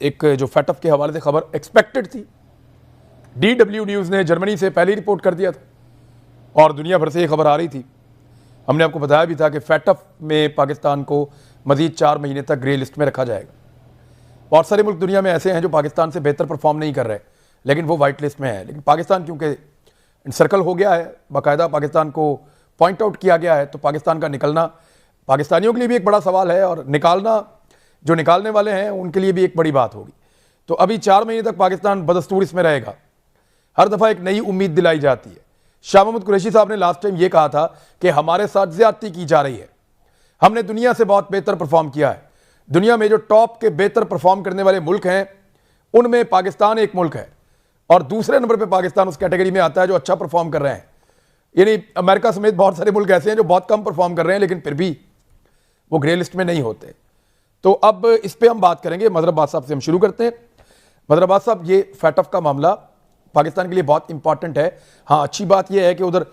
एक जो फैटफ के हवाले से खबर एक्सपेक्टेड थी। DW न्यूज़ ने जर्मनी से पहले ही रिपोर्ट कर दिया था और दुनिया भर से ये खबर आ रही थी। हमने आपको बताया भी था कि फैटफ में पाकिस्तान को मज़ीद 4 महीने तक ग्रे लिस्ट में रखा जाएगा। बहुत सारे मुल्क दुनिया में ऐसे हैं जो पाकिस्तान से बेहतर परफॉर्म नहीं कर रहे, लेकिन वो वाइट लिस्ट में है। लेकिन पाकिस्तान क्योंकि सर्कल हो गया है, बाकायदा पाकिस्तान को पॉइंट आउट किया गया है, तो पाकिस्तान का निकलना पाकिस्तानियों के लिए भी एक बड़ा सवाल है और निकालना, जो निकालने वाले हैं उनके लिए भी एक बड़ी बात होगी। तो अभी 4 महीने तक पाकिस्तान बदस्तूर इसमें रहेगा। हर दफ़ा एक नई उम्मीद दिलाई जाती है। शाह महमूद कुरैशी साहब ने लास्ट टाइम ये कहा था कि हमारे साथ ज्यादती की जा रही है, हमने दुनिया से बहुत बेहतर परफॉर्म किया है। दुनिया में जो टॉप के बेहतर परफॉर्म करने वाले मुल्क हैं उनमें पाकिस्तान एक मुल्क है और दूसरे नंबर पे पाकिस्तान उस कैटेगरी में आता है जो अच्छा परफॉर्म कर रहे हैं। यानी अमेरिका समेत बहुत सारे मुल्क ऐसे हैं जो बहुत कम परफॉर्म कर रहे हैं लेकिन फिर भी वो ग्रे लिस्ट में नहीं होते। तो अब इस पर हम बात करेंगे। मजहर अब्बास साहब से हम शुरू करते हैं। मजहर अब्बास साहब, ये फैटफ का मामला पाकिस्तान के लिए बहुत इंपॉर्टेंट है। हाँ, अच्छी बात यह है कि उधर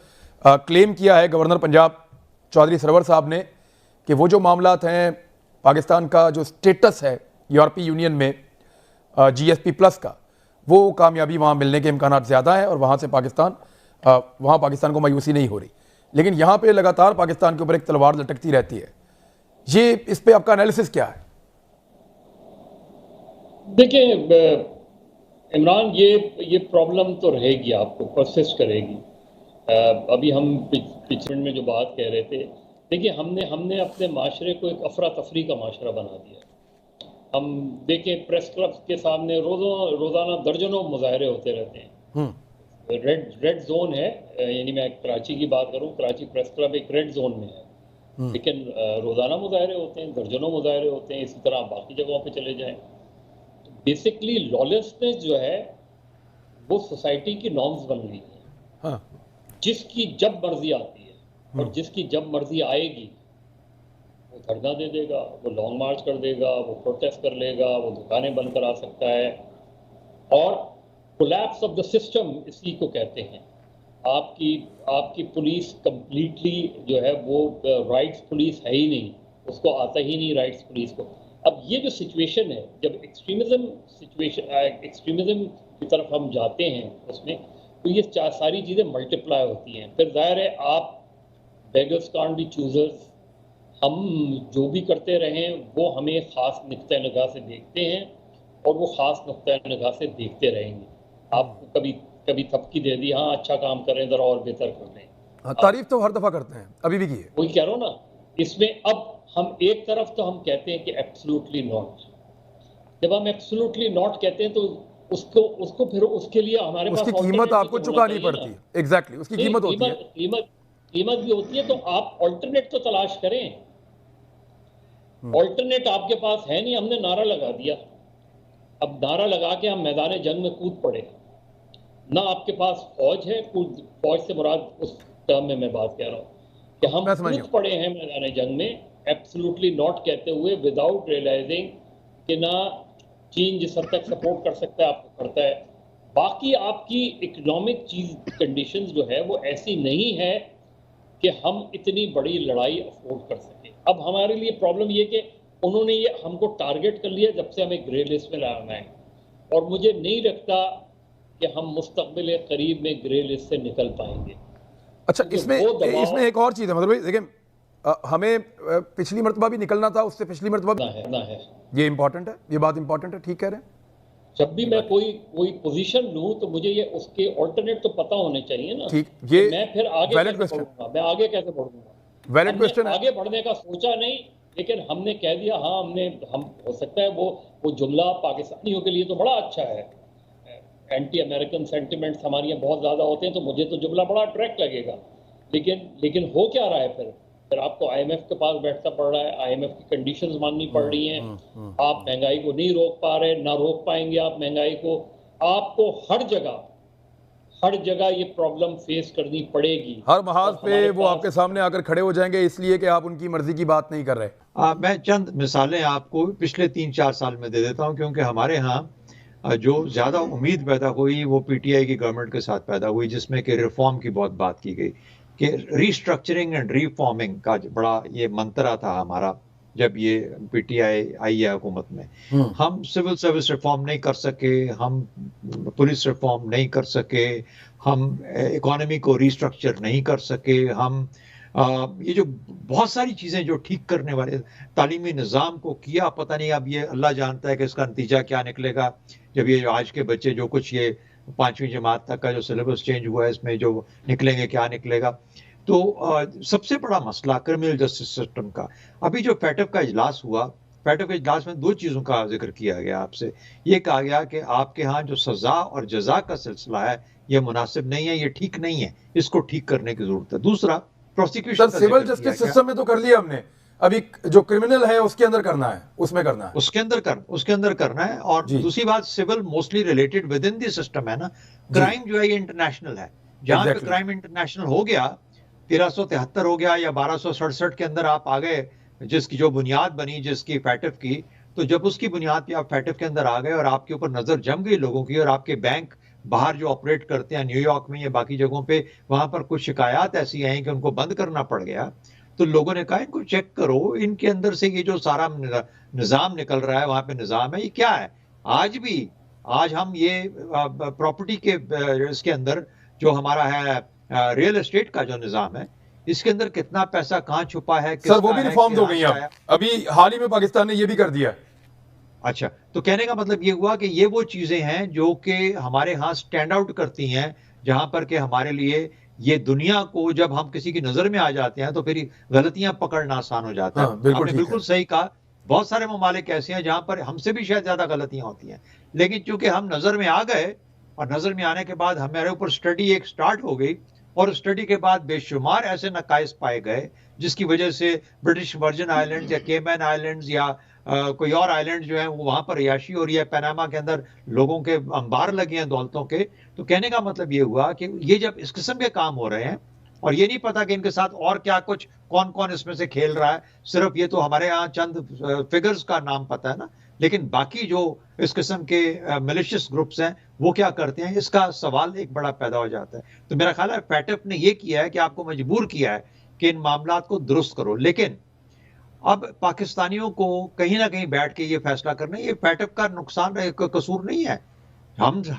क्लेम किया है गवर्नर पंजाब चौधरी सरवर साहब ने कि वो जो मामलात हैं, पाकिस्तान का जो स्टेटस है यूरोपीय यूनियन में GSP प्लस का, वो कामयाबी वहाँ मिलने के इम्कानात ज़्यादा हैं और वहाँ से वहाँ पाकिस्तान को मायूसी नहीं हो रही। लेकिन यहाँ पे लगातार पाकिस्तान के ऊपर एक तलवार लटकती रहती है। ये इस पे आपका एनालिसिस क्या है? देखिए इमरान, ये प्रॉब्लम तो रहेगी, आपको परसिस्ट करेगी। अभी हम पिछले में जो बात कह रहे थे, देखिए हमने अपने माशरे को एक अफरा तफरी का माशरा बना दिया। हम देखें प्रेस क्लब के सामने रोज़ाना दर्जनों मुजाहरे होते रहते हैं। रेड जोन है, यानी मैं कराची की बात करूं, कराची प्रेस क्लब एक रेड जोन में है, लेकिन रोज़ाना मुजाहरे होते हैं, दर्जनों मुजाहरे होते हैं। इसी तरह बाकी जगहों पे चले जाएं। तो बेसिकली लॉलेसनेस जो है वो सोसाइटी की नॉर्म्स बन गई है। हाँ। जिसकी जब मर्जी आती है और जिसकी जब मर्जी आएगी वो धरना दे देगा, वो लॉन्ग मार्च कर देगा, वो प्रोटेस्ट कर लेगा, वो दुकानें बंद करा सकता है। और कोलैप्स ऑफ द सिस्टम इसी को कहते हैं। आपकी पुलिस कंप्लीटली जो है वो राइट्स पुलिस है ही नहीं, उसको आता ही नहीं राइट्स पुलिस को। अब ये जो सिचुएशन है, जब एक्सट्रीमिज्म की तरफ हम जाते हैं उसमें, तो ये सारी चीज़ें मल्टीप्लाई होती हैं। फिर जाहिर है आप बेगर्स कांट बी चूजर्स। हम जो भी करते रहें वो हमें ख़ास नुक्ते निगाह से देखते हैं और वो ख़ास नुक्ते निगाह से देखते रहेंगे। आपको कभी थपकी दे दी, हाँ अच्छा काम कर रहे हैं, ज़रा और बेहतर कर रहे हैं। तारीफ तो हर दफ़ा करते हैं, अभी भी की है। वही कह रहा हूँ ना, इसमें अब हम एक तरफ तो हम कहते हैं कि एब्सोल्युटली नॉट। जब हम एब्सोल्युटली नॉट कहते हैं तो उसको फिर उसके लिए हमारे पास उसकी कीमत आपको चुकानी पड़ती है। एग्जैक्टली, उसकी कीमत होती है। कीमत भी होती है। तो आप ऑल्टरनेट तो तलाश करें। ऑल्टरनेट आपके पास है नहीं। हमने नारा लगा दिया, अब नारा लगा के हम मैदान जंग में कूद पड़े ना। आपके पास फौज है, फौज से मुराद उस टर्म में मैं बात कह रहा हूँ कि हम कूद पड़े हैं मैदान जंग में एब्सोल्युटली नॉट कहते हुए, विदाउट रियलाइजिंग कि ना चीन जिस हद तक सपोर्ट कर सकता है आपको करता है। बाकी आपकी इकोनॉमिक कंडीशंस जो है वो ऐसी नहीं है कि हम इतनी बड़ी लड़ाई अफोर्ड कर सकें। अब हमारे लिए प्रॉब्लम ये कि उन्होंने ये हमको टारगेट कर लिया जब से हमें ग्रे लिस्ट में लाना है, और मुझे नहीं लगता कि हम मुस्तकबिल करीब में ग्रे लिस्ट से निकल पाएंगे। अच्छा, इसमें एक और चीज़ है, मतलब भाई देखिए, हमें पिछली मरतबा भी निकलना था, उससे पिछली मरतबा ना है। ये इंपॉर्टेंट है, ये बात इंपॉर्टेंट है, ठीक कह रहे हैं। जब भी मैं कोई पोजीशन लूं तो मुझे ये उसके ऑल्टरनेट तो पता होने चाहिए ना। ठीक, ये मैं फिर आगे कैसे बढ़ूंगा, मैं आगे कैसे बढ़ूंगा? वैलिड क्वेश्चन है। आगे बढ़ने का सोचा नहीं, लेकिन हमने कह दिया। हाँ, हम हो सकता है वो जुमला पाकिस्तानियों के लिए तो बड़ा अच्छा है। एंटी अमेरिकन सेंटिमेंट्स हमारे यहाँ बहुत ज़्यादा होते हैं, तो मुझे तो जुमला बड़ा अट्रैक्ट लगेगा। लेकिन हो क्या रहा है फिर आपको IMF के पास बैठना पड़ रहा है, IMF की कंडीशंस माननी पड़ रही हैं। आप महंगाई को नहीं रोक पा रहे, ना रोक पाएंगे आप महंगाई को। आपको हर जगह ये प्रॉब्लम फेस करनी पड़ेगी। हर महाज पे वो आपके सामने आकर खड़े हो जाएंगे, इसलिए कि आप उनकी मर्जी की बात नहीं कर रहे। मैं चंद मिसालें आपको पिछले 3-4 साल में दे देता हूं, क्योंकि हमारे यहाँ जो ज़्यादा उम्मीद पैदा हुई वो PTI की गवर्नमेंट के साथ पैदा हुई, जिसमें कि रिफॉर्म की बहुत बात की गई कि रीस्ट्रक्चरिंग एंड रिफॉर्मिंग का बड़ा ये मंत्रा था हमारा, जब ये पीटीआई आई है हुकूमत में। हम सिविल सर्विस रिफॉर्म नहीं कर सके, हम पुलिस रिफॉर्म नहीं कर सके, हम इकोनॉमी को रिस्ट्रक्चर नहीं कर सके, हम ये जो बहुत सारी चीजें जो ठीक करने वाले तालीमी निज़ाम को किया, पता नहीं अब ये अल्लाह जानता है कि इसका नतीजा क्या निकलेगा। जब ये आज के बच्चे जो कुछ ये 5वीं जमात तक का जो सिलेबस चेंज हुआ है, इसमें जो निकलेंगे क्या निकलेगा। तो सबसे बड़ा मसला क्रिमिनल जस्टिस सिस्टम का, अभी जो फैटफ का इजलास हुआ, फैटफ के इजलास में 2 चीज़ों का जिक्र किया गया आपसे। ये कहा गया कि आपके यहाँ जो सज़ा और जज़ा का सिलसिला है, ये मुनासिब नहीं है, ये ठीक नहीं है, इसको ठीक करने की जरूरत है। दूसरा, प्रोसिक्यूशन का सिविल जस्टिस सिस्टम में तो कर लिया हमने, अभी जो क्रिमिनल है उसके अंदर करना है, उसमें करना है, उसके अंदर करना है। और दूसरी बात, civil mostly related with in the system है ना। क्राइम जो है ये इंटरनेशनल है, जहां पे क्राइम इंटरनेशनल हो गया, 1373 हो गया या 1267 के अंदर आप आ गए, जिसकी जो बुनियाद बनी जिसकी फैटफ की, तो जब उसकी बुनियाद पे आप फैटफ के अंदर आ गए और आपके ऊपर नजर जम गई लोगों की, और आपके बैंक बाहर जो ऑपरेट करते हैं न्यूयॉर्क में या बाकी जगहों पे, वहां पर कुछ शिकायत ऐसी आई कि उनको बंद करना पड़ गया, तो लोगों ने कहा इनको चेक करो, इनके अंदर से ये जो सारा निजाम निकल रहा है, वहां पे निजाम है, ये क्या है। आज हम ये प्रॉपर्टी के इसके अंदर जो हमारा है रियल एस्टेट का जो निजाम है, इसके अंदर कितना पैसा कहाँ छुपा है, सर वो भी रिफॉर्म्स हो गई हैं, अभी हाल ही में पाकिस्तान ने ये भी कर दिया। अच्छा, तो कहने का मतलब ये हुआ कि ये वो चीजें हैं जो कि हमारे यहाँ स्टैंड आउट करती हैं, जहां पर कि हमारे लिए ये दुनिया को, जब हम किसी की नजर में आ जाते हैं तो फिर गलतियां पकड़ना आसान हो जाता है। आपने बिल्कुल सही कहा, बहुत सारे ममालिक ऐसे हैं जहां पर हमसे भी शायद ज्यादा गलतियां होती हैं, लेकिन चूंकि हम नजर में आ गए और नजर में आने के बाद हमारे ऊपर स्टडी एक स्टार्ट हो गई, और स्टडी के बाद बेशुमार ऐसे नकाइस पाए गए जिसकी वजह से ब्रिटिश वर्जिन आइलैंड्स या केमैन आइलैंड्स या कोई और आइलैंड जो है वो वहां पर याशी हो रही है, पनामा के अंदर लोगों के अंबार लगे हैं दौलतों के। तो कहने का मतलब ये हुआ कि ये जब इस किस्म के काम हो रहे हैं और ये नहीं पता कि इनके साथ और क्या कुछ कौन कौन इसमें से खेल रहा है, सिर्फ ये तो हमारे यहाँ चंद फिगर्स का नाम पता है ना, लेकिन बाकी जो इस किस्म के मिलिशियस ग्रुप्स हैं वो क्या करते हैं, इसका सवाल एक बड़ा पैदा हो जाता है। तो मेरा ख्याल है फैटफ ने ये किया है कि आपको मजबूर किया है कि इन मामलात को दुरुस्त करो, लेकिन अब पाकिस्तानियों को कहीं ना कहीं बैठ के ये फैसला करना, ये फैटफ का नुकसान कसूर नहीं है,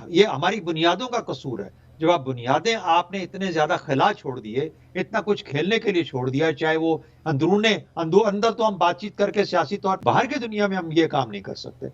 ये हमारी बुनियादों का कसूर है। जब आप बुनियादें आपने इतने ज्यादा खिला छोड़ दिए, इतना कुछ खेलने के लिए छोड़ दिया, चाहे वो अंदर तो हम बातचीत करके सियासी तौर, बाहर की दुनिया में हम ये काम नहीं कर सकते।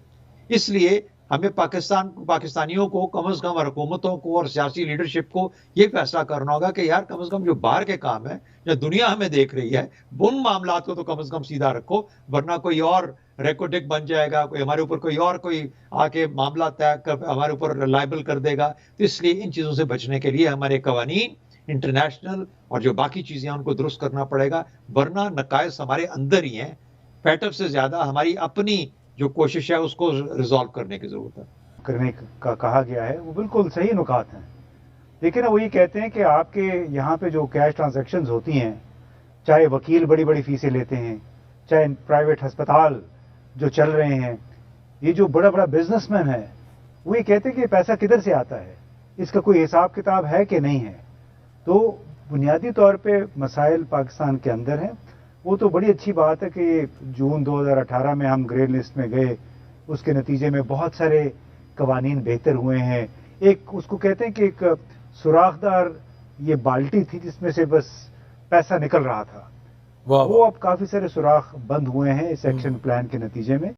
इसलिए हमें पाकिस्तानियों को कम से कम, हुकूमतों को और सियासी लीडरशिप को ये फैसला करना होगा कि यार कम से कम जो बाहर के काम है, जो दुनिया हमें देख रही है, उन मामलात को तो कम से कम सीधा रखो, वरना कोई और रेकोडिक बन जाएगा, कोई हमारे ऊपर कोई आके मामला तय हमारे ऊपर लाइबल कर देगा। तो इसलिए इन चीजों से बचने के लिए हमारे कवानीन इंटरनेशनल और जो बाकी चीजें उनको दुरुस्त करना पड़ेगा, वरना नकायस हमारे अंदर ही हैं। फैटफ से ज्यादा हमारी अपनी जो कोशिश है उसको रिजॉल्व करने की जरूरत है। करने का कहा गया है वो बिल्कुल सही नुकात हैं, लेकिन वो ये कहते हैं कि आपके यहाँ पे जो कैश ट्रांजैक्शंस होती हैं, चाहे वकील बड़ी बड़ी फीसें लेते हैं, चाहे प्राइवेट अस्पताल जो चल रहे हैं, ये जो बड़ा बड़ा बिजनेसमैन है वो ये कहते हैं कि पैसा किधर से आता है, इसका कोई हिसाब किताब है कि नहीं है। तो बुनियादी तौर पे मसाइल पाकिस्तान के अंदर हैं। वो तो बड़ी अच्छी बात है कि जून 2018 में हम ग्रे लिस्ट में गए, उसके नतीजे में बहुत सारे कवानीन बेहतर हुए हैं। एक उसको कहते हैं कि एक सुराखदार ये बाल्टी थी जिसमें से बस पैसा निकल रहा था, वो अब काफी सारे सुराख बंद हुए हैं इस एक्शन प्लान के नतीजे में।